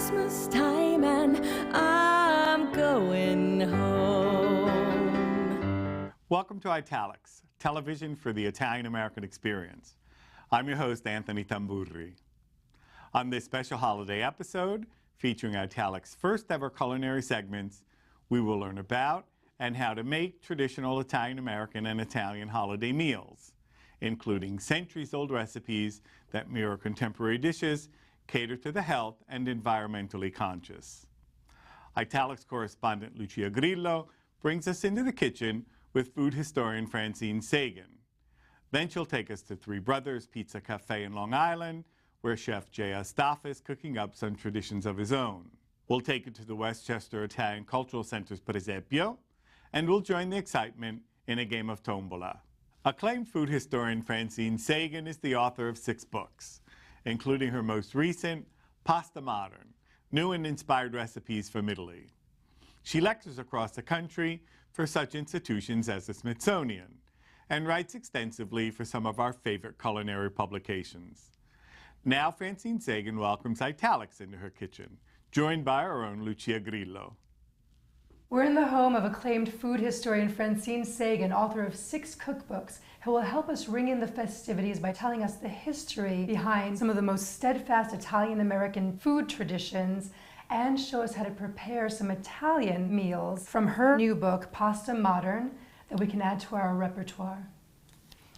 Christmas time and I'm going home. Welcome to Italics, television for the Italian-American experience. I'm your host, Anthony Tamburri. On this special holiday episode, featuring Italics' first ever culinary segments, we will learn about and how to make traditional Italian-American and Italian holiday meals, including centuries-old recipes that mirror contemporary dishes, cater to the health and environmentally conscious. Italics correspondent Lucia Grillo brings us into the kitchen with food historian Francine Segan. Then she'll take us to Brothers Pizza Café in Long Island, where Chef Jay Astafa is cooking up some traditions of his own. We'll take it to the Westchester Italian Cultural Center's presepio, and we'll join the excitement in a game of tombola. Acclaimed food historian Francine Segan is the author of 6 books, including her most recent, Pasta Modern, New and Inspired Recipes from Italy. She lectures across the country for such institutions as the Smithsonian, and writes extensively for some of our favorite culinary publications. Now Francine Segan welcomes Italics into her kitchen, joined by our own Lucia Grillo. We're in the home of acclaimed food historian Francine Segan, author of 6 cookbooks, who will help us ring in the festivities by telling us the history behind some of the most steadfast Italian-American food traditions and show us how to prepare some Italian meals from her new book, Pasta Modern, that we can add to our repertoire.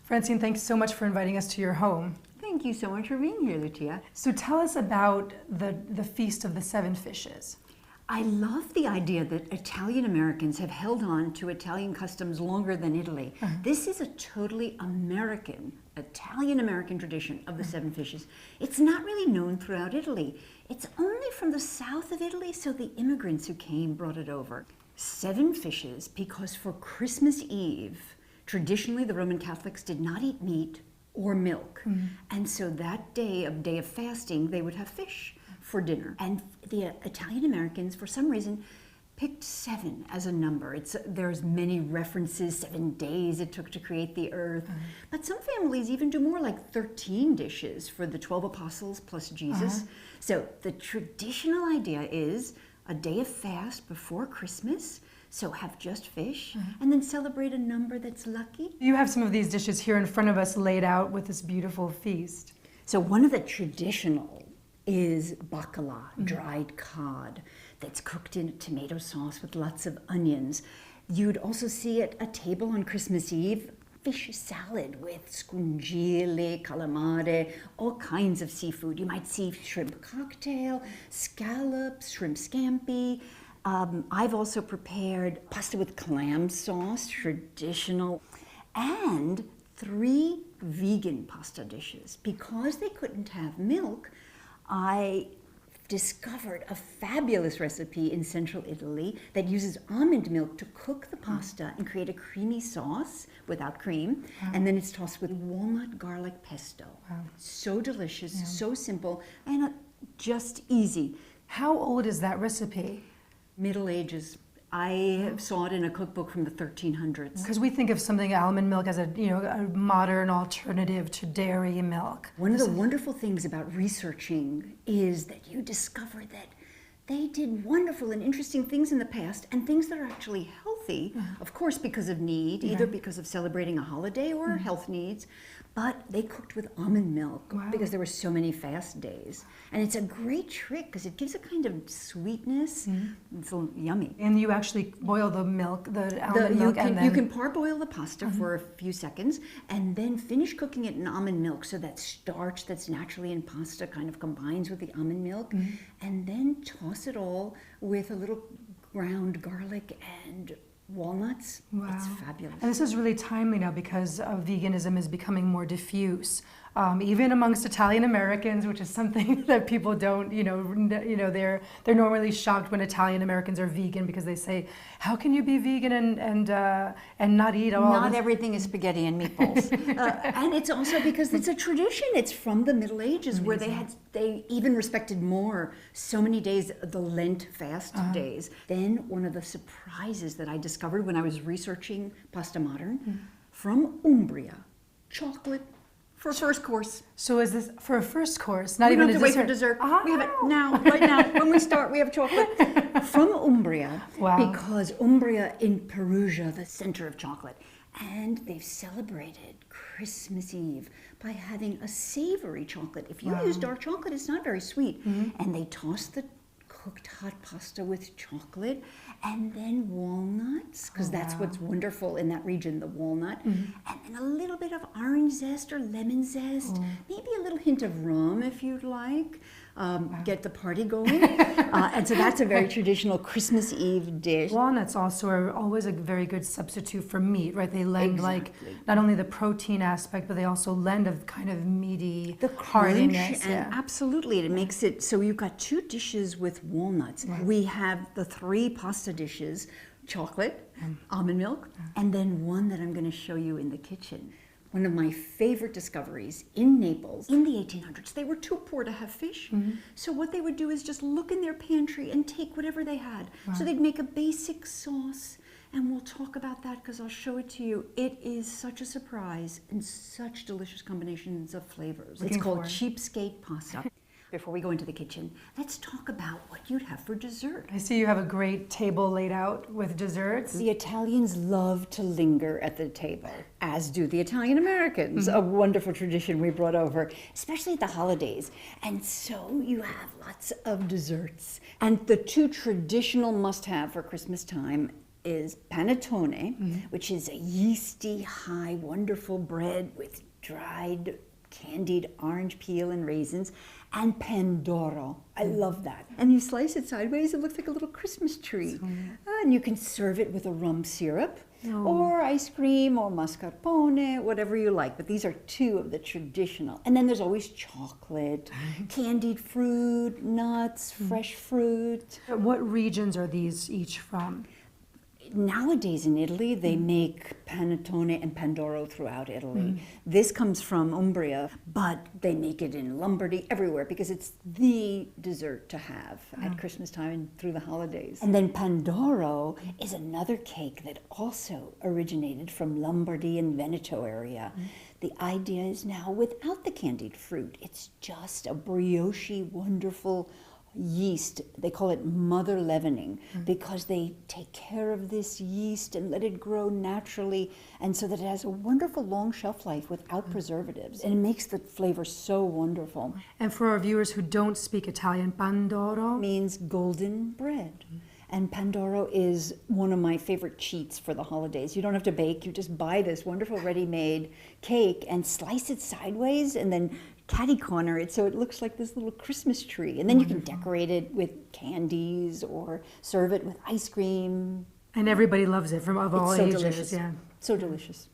Francine, thanks so much for inviting us to your home. Thank you so much for being here, Lucia. So tell us about the Feast of the 7 Fishes. I love the idea that Italian Americans have held on to Italian customs longer than Italy. This is a totally American, Italian-American tradition of the 7 fishes. It's not really known throughout Italy. It's only from the south of Italy, so the immigrants who came brought it over. 7 fishes because for Christmas Eve, traditionally the Roman Catholics did not eat meat or milk. And so that day of fasting, they would have fish for dinner. And the Italian Americans, for some reason, picked 7 as a number. There's many references, 7 days it took to create the earth. But some families even do more, like 13 dishes for the 12 apostles plus Jesus. So the traditional idea is a day of fast before Christmas, so have just fish, and then celebrate a number that's lucky. You have some of these dishes here in front of us laid out with this beautiful feast. So one of the traditional is bacala, dried cod, that's cooked in a tomato sauce with lots of onions. You'd also see at a table on Christmas Eve, fish salad with scungile, calamare, all kinds of seafood. You might see shrimp cocktail, scallops, shrimp scampi. I've also prepared pasta with clam sauce, traditional, and 3 vegan pasta dishes. Because they couldn't have milk, I discovered a fabulous recipe in central Italy that uses almond milk to cook the pasta and create a creamy sauce without cream, and then it's tossed with walnut garlic pesto. So delicious, so simple, and just easy. How old is that recipe? Middle Ages. I saw it in a cookbook from the 1300s. Because we think of something, almond milk, as a modern alternative to dairy milk. One of the wonderful things about researching is that you discover that they did wonderful and interesting things in the past, and things that are actually healthy, of course because of need, either because of celebrating a holiday or health needs, but they cooked with almond milk because there were so many fast days. And it's a great trick because it gives a kind of sweetness. It's yummy. And you actually boil the milk, the almond milk, and then... You can parboil the pasta for a few seconds and then finish cooking it in almond milk so that starch that's naturally in pasta kind of combines with the almond milk, and then toss it all with a little ground garlic and walnuts. It's fabulous. And this is really timely now because veganism is becoming more diffuse, even amongst Italian Americans, which is something that people don't, they're normally shocked when Italian Americans are vegan because they say, how can you be vegan and not eat all Not this? everything is spaghetti and meatballs. And it's also because it's a tradition. It's from the Middle Ages where they even respected more so many days, the Lent fast days. Then one of the surprises that I discovered when I was researching Pasta Modern, from Umbria, chocolate for a first course. So is this for a first course? Not We even don't have a to wait for dessert? dessert. We have it now, right now. When we start, we have chocolate from Umbria. Wow. Because Umbria in Perugia, the center of chocolate. And they've celebrated Christmas Eve by having a savory chocolate. If you use dark chocolate, it's not very sweet. And they toss the cooked hot pasta with chocolate and then walnuts, because that's what's wonderful in that region, the walnut. And then a little bit of orange zest or lemon zest, maybe a little hint of rum if you'd like. Get the party going. And so that's a very traditional Christmas Eve dish. Walnuts also are always a very good substitute for meat, right? They lend like not only the protein aspect, but they also lend a kind of meaty heartiness. And absolutely, it makes it so you've got two dishes with walnuts. We have the three pasta dishes, chocolate, almond milk, and then one that I'm going to show you in the kitchen. One of my favorite discoveries in Naples in the 1800s. They were too poor to have fish. So what they would do is just look in their pantry and take whatever they had. So they'd make a basic sauce, and we'll talk about that because I'll show it to you. It is such a surprise and such delicious combinations of flavors. It's called cheapskate pasta. Before we go into the kitchen, let's talk about what you'd have for dessert. I see you have a great table laid out with desserts. The Italians love to linger at the table, as do the Italian Americans, a wonderful tradition we brought over, especially at the holidays. And so you have lots of desserts. And the two traditional must-have for Christmas time is panettone, which is a yeasty, high, wonderful bread with dried candied orange peel and raisins, and pandoro. I love that. And you slice it sideways, it looks like a little Christmas tree. And you can serve it with a rum syrup, or ice cream, or mascarpone, whatever you like. But these are two of the traditional. And then there's always chocolate, candied fruit, nuts, fresh fruit. What regions are these each from? Nowadays in Italy, they make panettone and pandoro throughout Italy. This comes from Umbria, but they make it in Lombardy, everywhere, because it's the dessert to have at Christmas time and through the holidays. And then pandoro is another cake that also originated from Lombardy and Veneto area. The idea is now without the candied fruit. It's just a brioche, wonderful yeast. They call it mother leavening because they take care of this yeast and let it grow naturally, and so that it has a wonderful long shelf life without preservatives, and it makes the flavor so wonderful. And for our viewers who don't speak Italian, pandoro Means golden bread. And pandoro is one of my favorite cheats for the holidays. You don't have to bake, you just buy this wonderful ready-made cake and slice it sideways and then catty corner it so it looks like this little Christmas tree. And then you can decorate it with candies or serve it with ice cream. And everybody loves it of all so ages. delicious. Yeah. So delicious.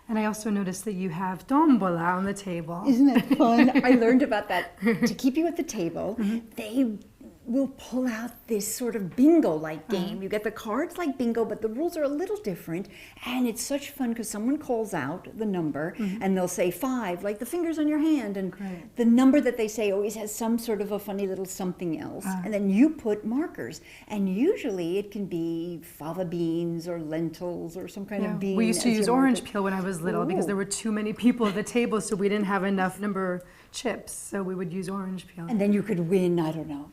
And I also noticed that you have tombola on the table. Isn't that fun? I learned about that. To keep you at the table, they will pull out this sort of bingo-like game. You get the cards like bingo, but the rules are a little different. And it's such fun because someone calls out the number and they'll say 5, like the fingers on your hand. And the number that they say always has some sort of a funny little something else. And then you put markers. And usually it can be fava beans or lentils or some kind of bean. We used to as use your orange marker. peel when I was little because there were too many people at the table, so we didn't have enough number chips, so we would use orange peel. And then you could win, I don't know,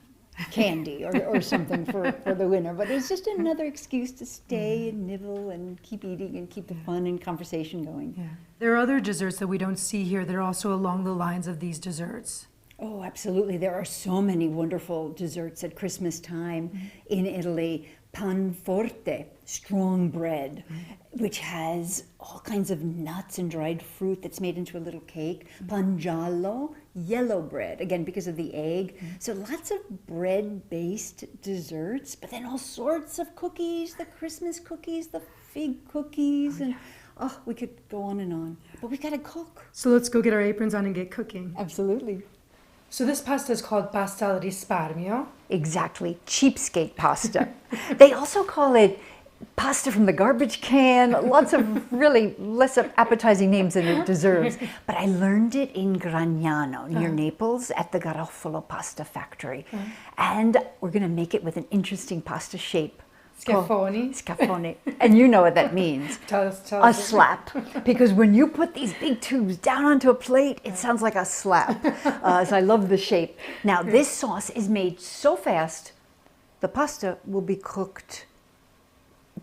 candy or something for the winner. But it's just another excuse to stay and nibble and keep eating and keep the fun and conversation going. Yeah. There are other desserts that we don't see here that are also along the lines of these desserts. Oh, absolutely. There are so many wonderful desserts at Christmas time in Italy. Pan forte, strong bread, which has all kinds of nuts and dried fruit that's made into a little cake. Pan giallo, yellow bread, again because of the egg. So lots of bread-based desserts, but then all sorts of cookies, the Christmas cookies, the fig cookies, and we could go on and on. But we gotta cook. So let's go get our aprons on and get cooking. Absolutely. So this pasta is called pasta al risparmio. Exactly, cheapskate pasta. They also call it pasta from the garbage can, lots of really less appetizing names than it deserves. But I learned it in Gragnano, near Naples, at the Garofalo pasta factory. And we're gonna make it with an interesting pasta shape Scafoni. Scafoni. And you know what that means. Tell A us. slap. Because when you put these big tubes down onto a plate, it sounds like a slap. So I love the shape. Now, this sauce is made so fast, the pasta will be cooked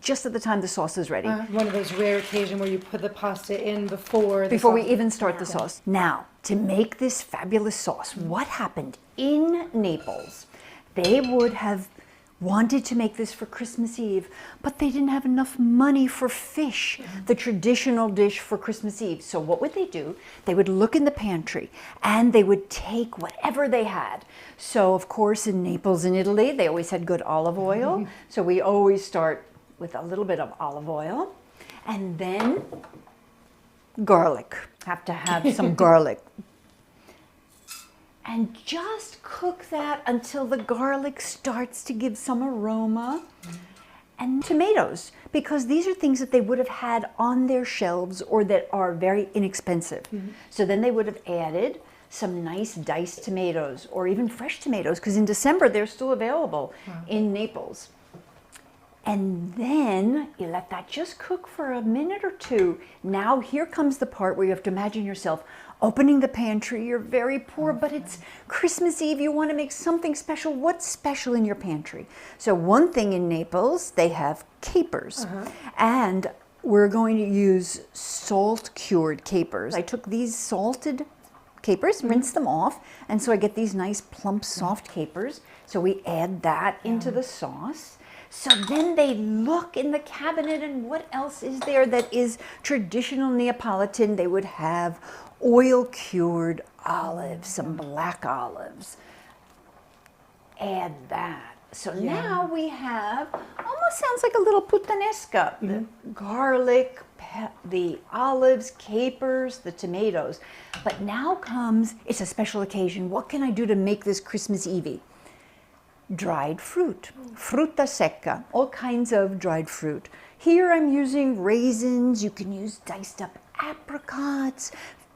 just at the time the sauce is ready. One of those rare occasions where you put the pasta in before Before we sauce. even start the sauce. Now, to make this fabulous sauce, what happened in Naples? They would have wanted to make this for Christmas Eve, but they didn't have enough money for fish, the traditional dish for Christmas Eve. So what would they do? They would look in the pantry and they would take whatever they had. So of course in Naples in Italy, they always had good olive oil. So we always start with a little bit of olive oil and then garlic. Have to have some garlic. And just cook that until the garlic starts to give some aroma. And tomatoes, because these are things that they would have had on their shelves or that are very inexpensive. So then they would have added some nice diced tomatoes or even fresh tomatoes, because in December they're still available in Naples. And then you let that just cook for a minute or two. Now here comes the part where you have to imagine yourself opening the pantry. You're very poor, but it's Christmas Eve. You want to make something special. What's special in your pantry? So one thing in Naples, they have capers. And we're going to use salt-cured capers. I took these salted capers, rinse them off, and so I get these nice plump, soft capers. So we add that into the sauce. So then they look in the cabinet and what else is there that is traditional Neapolitan? They would have oil-cured olives, some black olives. Add that. So now we have, almost sounds like a little puttanesca. The garlic, the olives, capers, the tomatoes. But now comes, it's a special occasion. What can I do to make this Christmas Eve-y? Dried fruit, frutta secca, all kinds of dried fruit. Here I'm using raisins. You can use diced up apricots,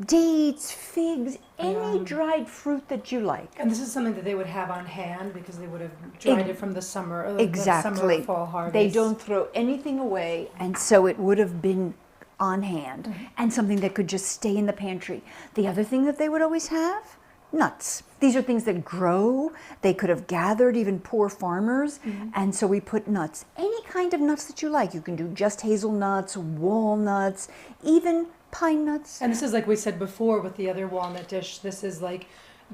dates, figs, any dried fruit that you like. And this is something that they would have on hand because they would have dried it from the summer, or Exactly. the summer or fall harvest. They don't throw anything away, and so it would have been on hand and something that could just stay in the pantry. The other thing that they would always have, nuts. These are things that grow. They could have gathered, even poor farmers, and so we put nuts. Any kind of nuts that you like. You can do just hazelnuts, walnuts, even pine nuts. And this is like we said before with the other walnut dish. This is like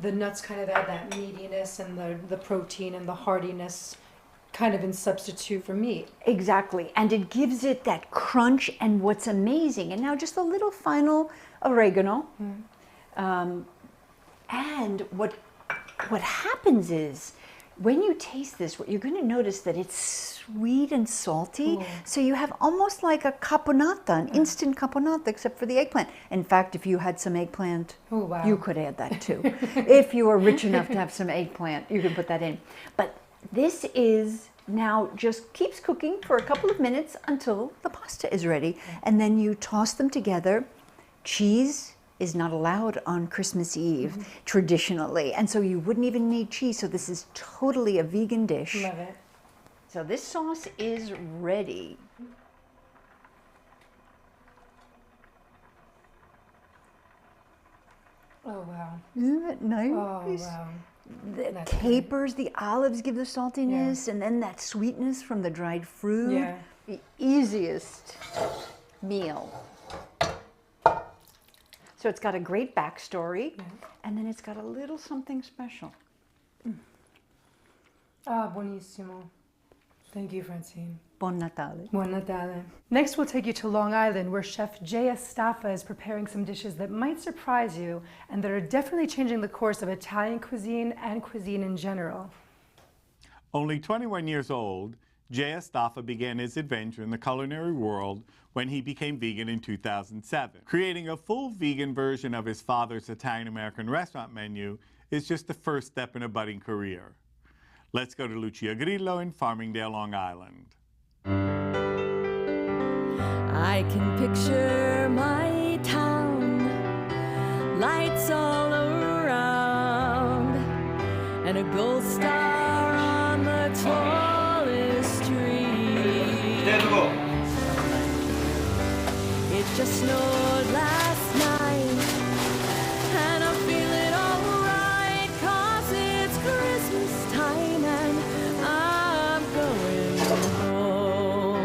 the nuts kind of add that meatiness and the protein and the hardiness kind of in substitute for meat. Exactly, and it gives it that crunch. And what's amazing, and now just a little final oregano. And what happens is, when you taste this, what you're going to notice that it's sweet and salty. So you have almost like a caponata, an instant caponata, except for the eggplant. In fact, if you had some eggplant, you could add that too. If you are rich enough to have some eggplant, you can put that in. But this is now just keeps cooking for a couple of minutes until the pasta is ready. And then you toss them together. Cheese is not allowed on Christmas Eve traditionally, and so you wouldn't even need cheese. So this is totally a vegan dish. Love it. So this sauce is ready. Oh wow. Isn't that nice? Oh wow. The That's capers, the olives give the saltiness, and then that sweetness from the dried fruit. Yeah. The easiest meal. So it's got a great backstory, and then it's got a little something special. Ah, buonissimo. Thank you, Francine. Buon Natale. Buon Natale. Next, we'll take you to Long Island, where Chef Jay Astafa is preparing some dishes that might surprise you and that are definitely changing the course of Italian cuisine and cuisine in general. Only 21 years old, Jay Astafa began his adventure in the culinary world when he became vegan in 2007. Creating a full vegan version of his father's Italian-American restaurant menu is just the first step in a budding career. Let's go to Lucia Grillo in Farmingdale, Long Island. I can picture my town, lights all around, and a gold star on the tallest tree. It just snowed last night, and I'm feeling alright, 'cause it's Christmas time and I'm going home.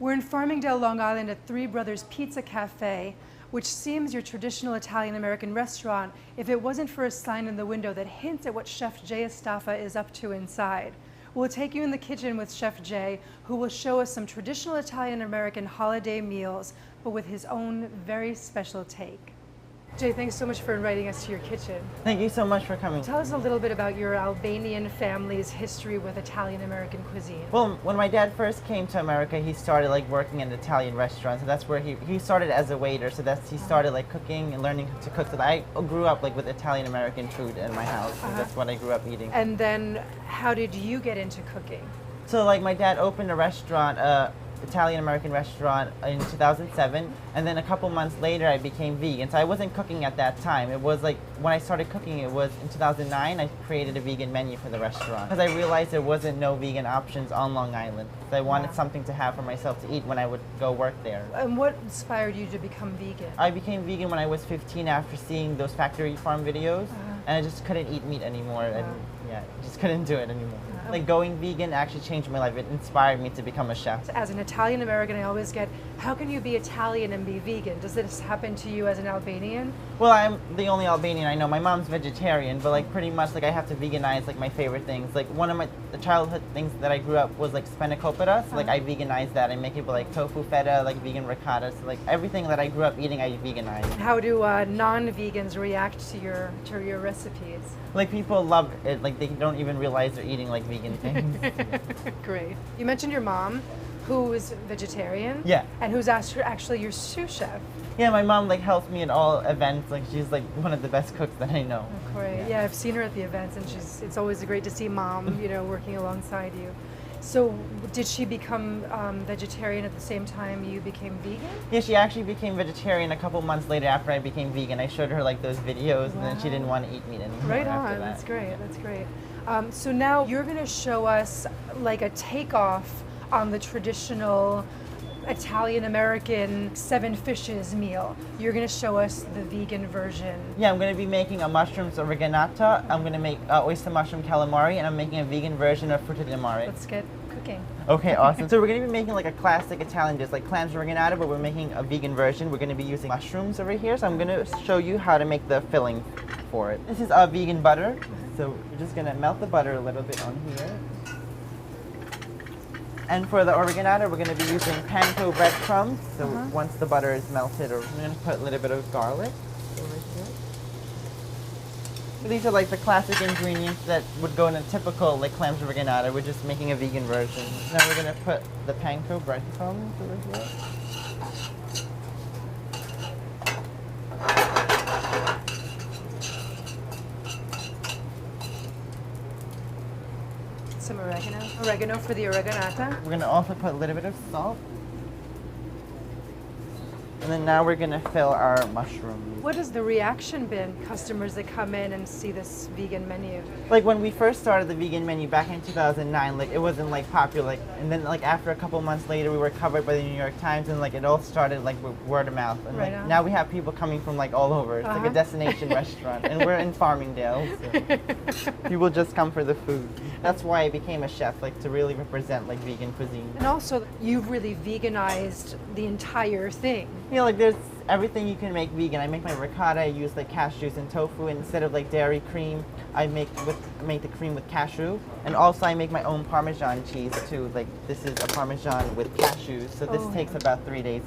We're in Farmingdale, Long Island at Three Brothers Pizza Café, which seems your traditional Italian-American restaurant if it wasn't for a sign in the window that hints at what Chef Jay Astafa is up to inside. We'll take you in the kitchen with Chef Jay, who will show us some traditional Italian-American holiday meals, but with his own very special take. Jay, thanks so much for inviting us to your kitchen. Thank you so much for coming. Tell us a little bit about your Albanian family's history with Italian-American cuisine. Well, when my dad first came to America, he started like working in an Italian restaurant. So that's where he started as a waiter. So he started like cooking and learning to cook. So I grew up like with Italian-American food in my house. So that's what I grew up eating. And then how did you get into cooking? So like my dad opened a restaurant, Italian-American restaurant in 2007, and then a couple months later I became vegan. So I wasn't cooking at that time. It was like when I started cooking, it was in 2009 I created a vegan menu for the restaurant because I realized there wasn't no vegan options on Long Island. So I wanted something to have for myself to eat when I would go work there. And what inspired you to become vegan? I became vegan when I was 15 after seeing those factory farm videos, and I just couldn't eat meat anymore. And yeah, just couldn't do it anymore. Like going vegan actually changed my life. It inspired me to become a chef. As an Italian American, I always get, how can you be Italian and be vegan? Does this happen to you as an Albanian? Well, I'm the only Albanian I know. My mom's vegetarian, but like pretty much like I have to veganize like my favorite things. Like one of the childhood things that I grew up was like spanakopita. So like I veganized that. I make it with like tofu feta, like vegan ricotta. So like everything that I grew up eating, I veganized. How do non-vegans react to your recipes? Like people love it. Like they don't even realize they're eating like vegan things. Great. You mentioned your mom, who is vegetarian. Yeah. And who's actually your sous chef. Yeah, my mom like helps me at all events. Like she's like one of the best cooks that I know. Oh, great. Yeah, I've seen her at the events, and it's always great to see mom, working alongside you. So did she become vegetarian at the same time you became vegan? Yeah, she actually became vegetarian a couple months later after I became vegan. I showed her like those videos, and then she didn't want to eat meat anymore. Right after on. that. That's great. That's great. So now you're going to show us like a takeoff on the traditional Italian-American 7 fishes meal. You're going to show us the vegan version. Yeah, I'm going to be making a mushrooms oreganata. I'm going to make oyster mushroom calamari, and I'm making a vegan version of frutti di mare. Let's get cooking. Okay, awesome. So we're going to be making like a classic Italian dish, like clams oreganata, but we're making a vegan version. We're going to be using mushrooms over here. So I'm going to show you how to make the filling for it. This is vegan butter. So we're just going to melt the butter a little bit on here. And for the oreganata, we're going to be using panko breadcrumbs. So once the butter is melted, we're going to put a little bit of garlic over here. So these are like the classic ingredients that would go in a typical like clams oreganata. We're just making a vegan version. Now we're going to put the panko breadcrumbs over here. Some oregano. Oregano for the oreganata. We're going to also put a little bit of salt. And then now we're going to fill our mushrooms. What has the reaction been, customers that come in and see this vegan menu? Like when we first started the vegan menu back in 2009, like it wasn't like popular. Like, and then like after a couple months later, we were covered by the New York Times, and like it all started like with word of mouth. And Right like, on. now we have people coming from like all over. It's like a destination restaurant, and we're in Farmingdale. So people just come for the food. That's why I became a chef, like to really represent like vegan cuisine. And also, you've really veganized the entire thing. You know, like there's everything you can make vegan. I make my ricotta, I use like cashews and tofu, and instead of like dairy cream, I make the cream with cashew. And also I make my own Parmesan cheese too. Like this is a Parmesan with cashews. So this takes about 3 days.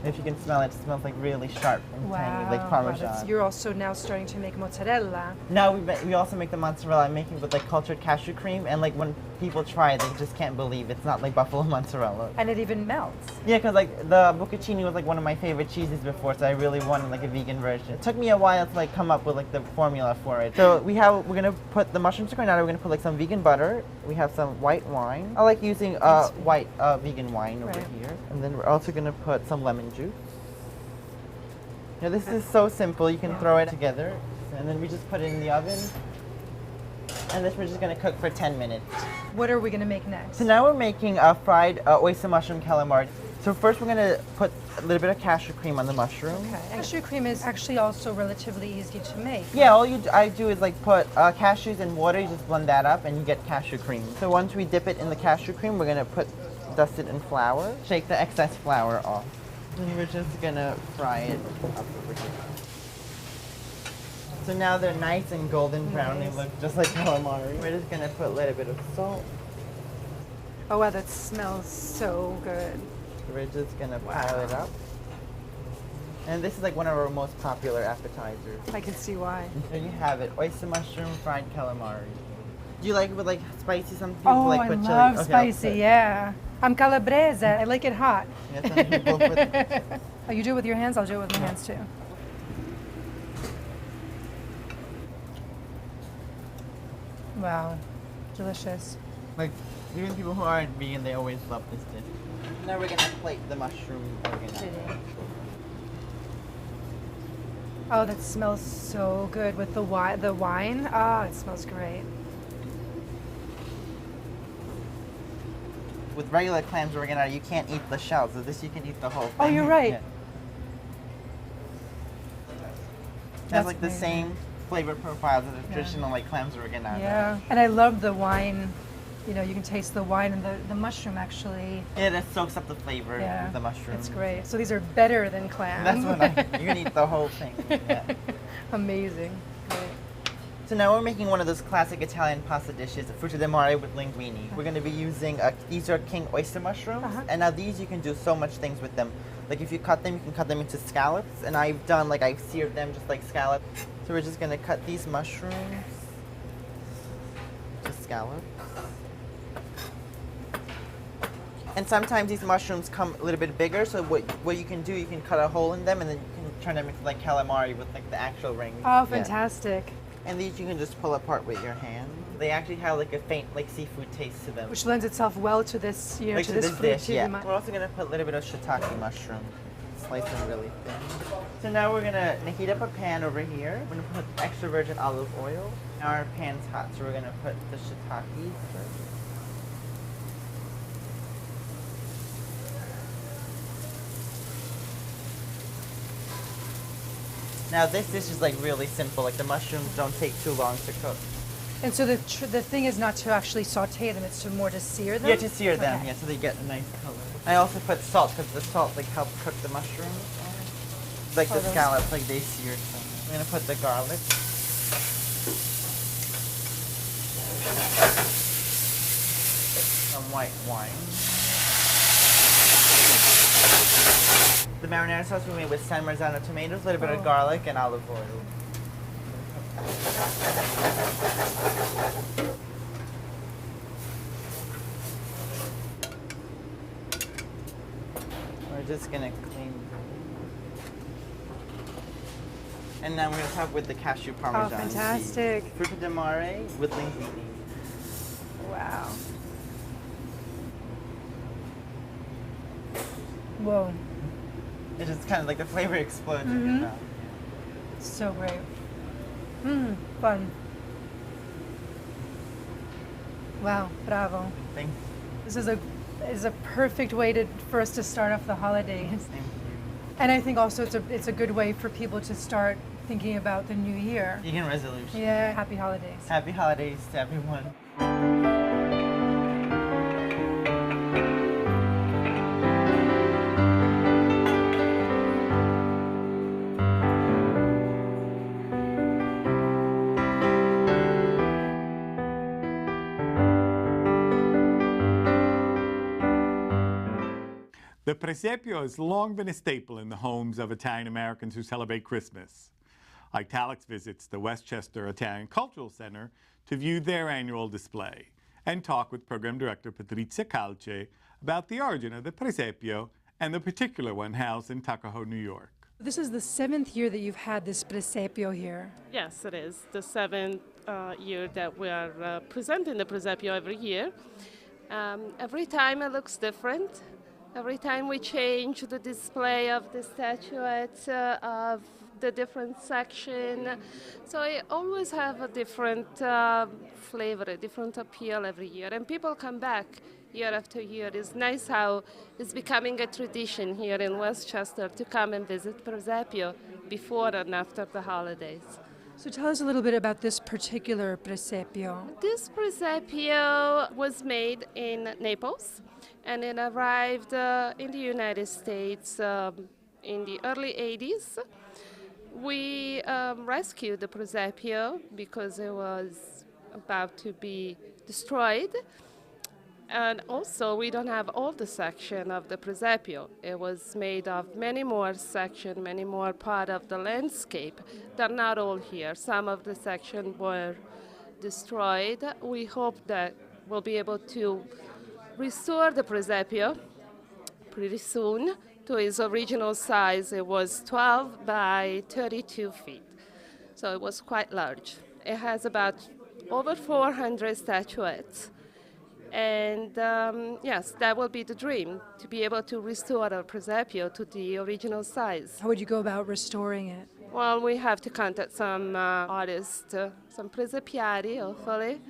If you can smell it, it smells like really sharp and tangy, like Parmesan. You're also now starting to make mozzarella. Now we also make the mozzarella. I'm making it with like cultured cashew cream, and like when people try it, they just can't believe it's not like buffalo mozzarella. And it even melts. Yeah, because like the bucatini was like one of my favorite cheeses before, so I really wanted like a vegan version. It took me a while to like come up with like the formula for it. So we're gonna put the mushrooms granada. We're gonna put like some vegan butter. We have some white wine. I like using white vegan wine over here, and then we're also gonna put some lemon juice. Now this is so simple. You can throw it together, and then we just put it in the oven. And this we're just gonna cook for 10 minutes. What are we going to make next? So now we're making a fried oyster mushroom calamari. So first we're gonna put a little bit of cashew cream on the mushroom. Okay. Cashew cream is actually also relatively easy to make. Yeah, I do is like put cashews in water, you just blend that up and you get cashew cream. So once we dip it in the cashew cream, we're gonna dust it in flour, shake the excess flour off. And we're just gonna fry it up over here. So now they're nice and golden brown, they look just like calamari. We're just gonna put a little bit of salt. Oh wow, that smells so good. We're just gonna pile it up. And this is like one of our most popular appetizers. I can see why. There you have it, oyster mushroom fried calamari. Do you like it with like spicy? Some people Oh, like I put chili. love Okay, spicy, okay. yeah. I'm calabrese, I like it hot. Yeah, some people put- Oh, you do it with your hands? I'll do it with my hands too. Wow, delicious. Like, even people who aren't vegan, they always love this dish. Now we're gonna plate the mushroom organ. Oh, that smells so good with the wine. Ah, it smells great. With regular clams organ, you can't eat the shells. With this, you can eat the whole thing. Oh, you're right. Yeah. That's Has like the amazing. same flavor profiles as the traditional like clams organ. Yeah, and I love the wine. You know, you can taste the wine and the mushroom actually. Yeah, that soaks up the flavor Yeah, of the mushroom. it's great. So these are better than clams. That's what you're gonna eat the whole thing. Yeah. Amazing. Great. So now we're making one of those classic Italian pasta dishes, frutti di mare with linguine. We're going to be using, these are king oyster mushrooms, and now these you can do so much things with them. Like if you cut them, you can cut them into scallops, and I've seared them just like scallops. So we're just going to cut these mushrooms to scallops. And sometimes these mushrooms come a little bit bigger, so what you can do, you can cut a hole in them, and then you can turn them into like calamari with like the actual ring. Oh, Yeah. fantastic. And these you can just pull apart with your hand. They actually have like a faint like seafood taste to them. Which lends itself well to this, you know, Like to this dish, frutti yeah. di mare. We're also gonna put a little bit of shiitake mushroom. Slice them really thin. So now we're gonna heat up a pan over here. We're gonna put extra virgin olive oil. Now our pan's hot, so we're gonna put the shiitake first. Now this dish is like really simple. Like the mushrooms don't take too long to cook. And so the thing is not to actually saute them; it's more to sear them. Yeah, to sear them. Okay. Yeah, so they get a nice color. I also put salt because the salt like helps cook the mushrooms. Like the those- scallops, like they seared them. I'm gonna put the garlic. Some white wine. The marinara sauce we made with San Marzano tomatoes, a little bit of garlic, and olive oil. We're just gonna clean. And now we're gonna top with the cashew parmesan. Oh, fantastic. cheese. Frutti di mare with linguine. Wow. Whoa, It's just kind of like the flavor explodes in your mouth. so great. Mmm, fun. Wow, bravo. Thank you. This is a perfect way for us to start off the holidays. Thank you. And I think also it's a good way for people to start thinking about the new year. New Year resolution. Yeah, happy holidays. Happy holidays to everyone. The presepio has long been a staple in the homes of Italian Americans who celebrate Christmas. Italics visits the Westchester Italian Cultural Center to view their annual display and talk with Program Director Lucia Grillo about the origin of the presepio and the particular one housed in Tuckahoe, New York. This is the 7th year that you've had this presepio here. Yes, it is the 7th year that we are presenting the presepio every year. Every time it looks different. Every time we change the display of the statuette, of the different section. So I always have a different flavor, a different appeal every year. And people come back year after year. It's nice how it's becoming a tradition here in Westchester to come and visit Presepio before and after the holidays. So tell us a little bit about this particular presepio. This presepio was made in Naples, and it arrived in the United States in the early 80s. We rescued the presepio because it was about to be destroyed. And also, we don't have all the section of the presepio. It was made of many more sections, many more part of the landscape. They're not all here. Some of the sections were destroyed. We hope that we'll be able to restore the presepio pretty soon to its original size. It was 12 by 32 feet, so it was quite large. It has about over 400 statuettes. And yes, that will be the dream, to be able to restore our presepio to the original size. How would you go about restoring it? Well, we have to contact some artists, some presepiari, hopefully,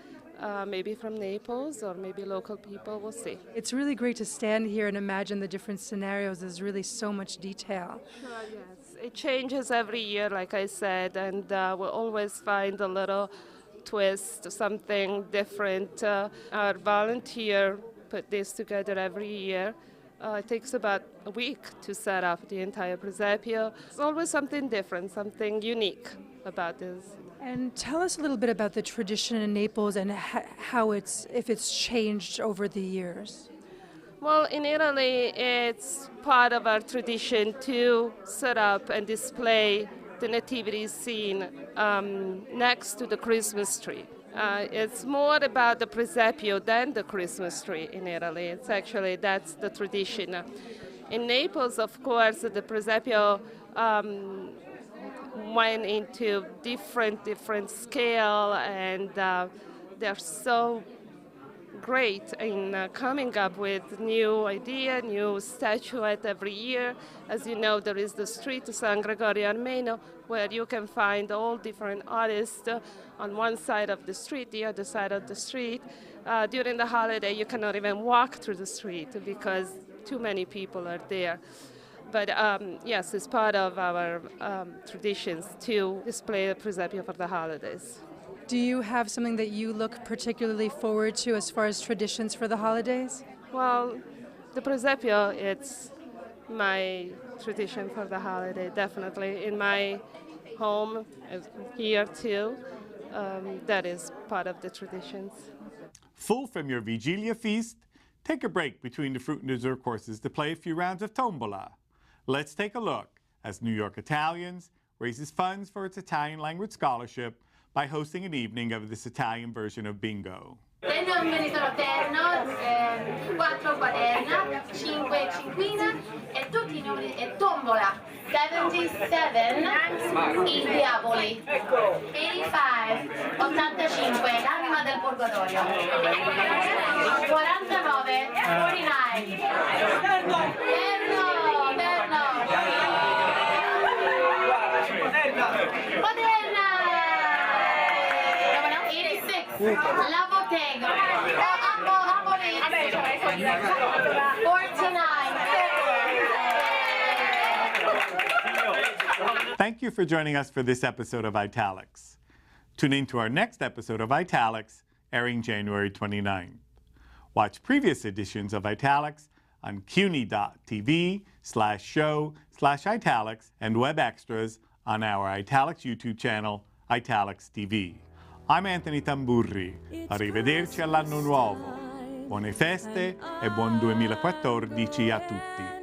maybe from Naples or maybe local people, we'll see. It's really great to stand here and imagine the different scenarios. There's really so much detail. Sure, yes. It changes every year, like I said, and we'll always find a little twist, something different. Our volunteer put this together every year. It takes about a week to set up the entire presepio. It's always something different, something unique about this. And tell us a little bit about the tradition in Naples and how if it's changed over the years. Well, in Italy, it's part of our tradition to set up and display the nativity scene next to the Christmas tree. It's more about the presepio than the Christmas tree in Italy. It's actually, that's the tradition. In Naples, of course, the presepio went into different scale, and they're so great in coming up with new idea, new statuette every year. As you know, there is the street San Gregorio Armeno, where you can find all different artists on one side of the street, the other side of the street. During the holiday, you cannot even walk through the street because too many people are there. But yes, it's part of our traditions to display the presepio for the holidays. Do you have something that you look particularly forward to as far as traditions for the holidays? Well, the presepio, it's my tradition for the holiday, definitely. In my home, here too, that is part of the traditions. Full from your Vigilia feast? Take a break between the fruit and dessert courses to play a few rounds of tombola. Let's take a look as New York Italians raises funds for its Italian language scholarship by hosting an evening of this Italian version of bingo. Le numeri sono terno, 4 quaterna, 5 cinquina e tutti i numeri e tombola. 77 il diavoli. 85 85 l'anima del purgatorio. 49 49 Moderna. 86 La Bottega. 49. Thank you for joining us for this episode of Italics. Tune in to our next episode of Italics, airing January 29th. Watch previous editions of Italics on cuny.tv/show/italics and web extras on our Italics YouTube channel, Italics TV. I'm Anthony Tamburri. Arrivederci all'anno nuovo. Buone feste e buon 2014 a tutti.